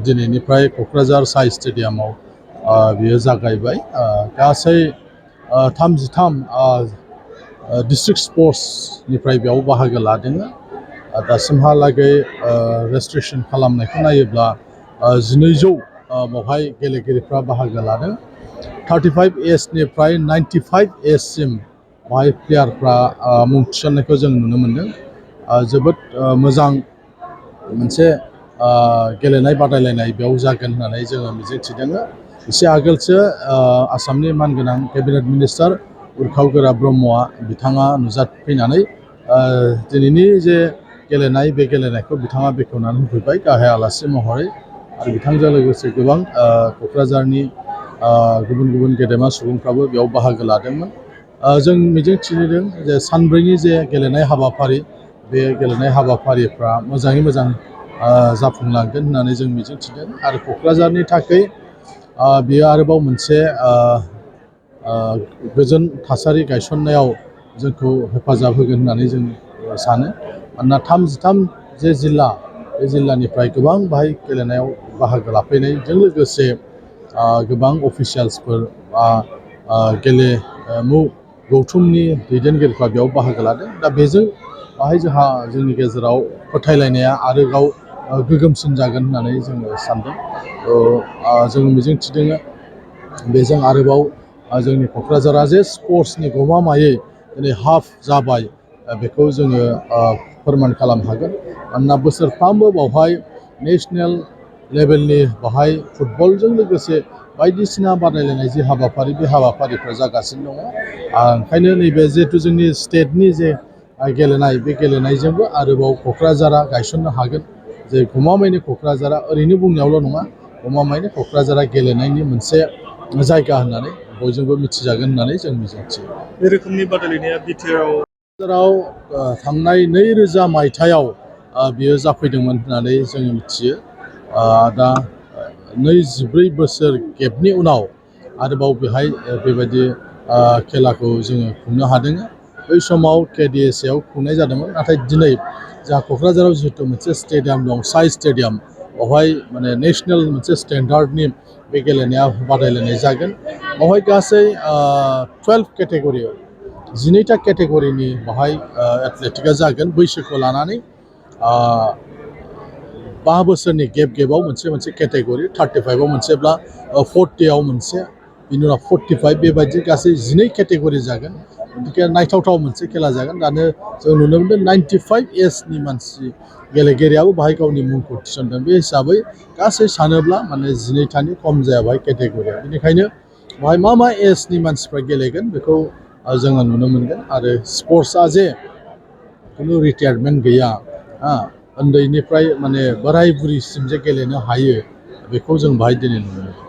दिनैनिफ्राय क'क्राझार साइ स्टेडियामाव बियो जागायबाय गासै 33 डिस्ट्रिक्ट स्पर्ट्सनिफ्राय बेयाव बाहागो लादों दासिमहालागै रेजिस्ट्रेसन खालामनायखौ नायोब्ला 1200 बावहाय गेलेगिरिफ्रा बाहागो लादों 35 एजनिफ्राय 95 एजसिम बाहाय प्लेयारफ्रा मुं थिसननायखौ जों नुनो मोन्दों जोबोद मोजां मोनसे गेलेनाय बादायलायनाय बेयाव जागोन होननानै जोङो मिजिंथिदों एसे आगोलसो आसामनि मानगोनां केबिनेट मिनिस्टार उरखाव ब्रह्मआ बिथाङा नुजाफैनानै दिनैनि जे गेलेनाय बे गेलेनायखौ बिथाङा बेखेवनानै होफैबाय गाहाय आलासि महरै आरो बिथांजों लोगोसे गोबां क'क्राझारनि गुबुन गुबुन गेदेमा सुबुंफ्राबो बेयाव बाहागो लादोंमोन जों मिजिंथिदों जे सानब्रैनि जे गेलेनाय हाबाफारि बे गेलेनाय हाबाफारिफ्रा मोजाङै मोजां जाफुंलांगोन होननानै जों मिजिंथिदों आरो क'क्राझारनि थाखाय बेयो आरोबाव मोनसे गोजोन थासारि गायसननायाव जोंखौ हेफाजाब होगोन होननानै जों सानो मानोना 33 जे जिल्ला बे जिल्लानिफ्राय गोबां बाहाय गेलेनायाव बाहागो लाफैनायजों लोगोसे गोबां अफिसियेल्सफोर गेलेमु गौथुमनि दैदेनगिरिफ्रा बेयाव बाहागो लादों दा बेजों बाहाय जोंनि गेजेराव फोथायलायनाया आरोबाव गोगोमसिन जागोन होननानै जोङो सानदों जों मिजिंथिदों बेजों आरोबाव जोंनि क'क्राझारा जे स्पर्ट्सनि गमामायै दिनै हाफ जाबाय बेखौ जोङो फोरमान खालामनो हागोन मानोना बोसोरफ्रामबो बावहाय नेसनेल लेभेलनि बाहाय फुटबलजों लोगोसे बायदिसिना बादायलायनाय जे हाबाफारि बे हाबाफारिफ्रा जागासिनो दङ ओंखायनो नैबे जिहेथु जोंनि स्टेटनि जे गेलेनाय बे गेलेनायजोंबो आरोबाव क'क्राझारा गायसननो हागोन जे गमामायैनो क'क्राझारा ओरैनो बुंनायावल' नङा गमामायैनो क'क्राझारा गेलेनायनि मोनसे जायगा होननानै बयजोंबो मिथिजागोन होननानै जों मिजिंथियो बे रोखोमनि बादायलायनाया बिटिआरआव थांनाय 2000 मायथाइयाव बियो जाफैदोंमोन होननानै जोङो मिथियो दा 24 बोसोर गेपनि उनाव आरोबाव बेहाय बेबायदि खेलाखौ जोङो खुंनो हादों बै समाव केडिएसएआव खुंनाय जादोंमोन नाथाय दिनै जोंहा क'क्राझाराव जिहेतु मोनसे स्टेडियाम दं साइ स्टेडियाम बेवहाय माने नेसनेल मोनसे स्टेन्डार्डनि बे गेलेनाया बादायलायनाय जागोन बेवहाय गासै 12 केटेगरियाव 12टा केटेगरिनि बाहाय एथलेटिकआ जागोन बैसोखौ लानानै 5 बोसोरनि गेपाव मोनसे केटेगरि 35आव मोनसेब्ला 40आव मोनसे बिनि उनाव 45 बेबायदि गासै 12 केटेगरि जागोन गतिके नायथावथाव मोनसे खेला जागोन दानो जों नुनो मोनदों 95 एजनि मानसि गेलेगिरियाबो बाहाय गावनि मुंखौ थिसनदों बे हिसाबै गासै सानोब्ला माने 12थानि खम जाया बाहाय केटेगरिया बेनिखायनो बाहाय मा एजनि मानसिफ्रा गेलेगोन बेखौ जोङो नुनो मोनगोन आरो स्पर्ट्सआ जे खुनु रिटायारमेन्ट गैया उन्दैनिफ्राय माने बोराय बुरिसिम जे गेलेनो हायो बेखौ जों बाहाय दिनै नुनो मोनो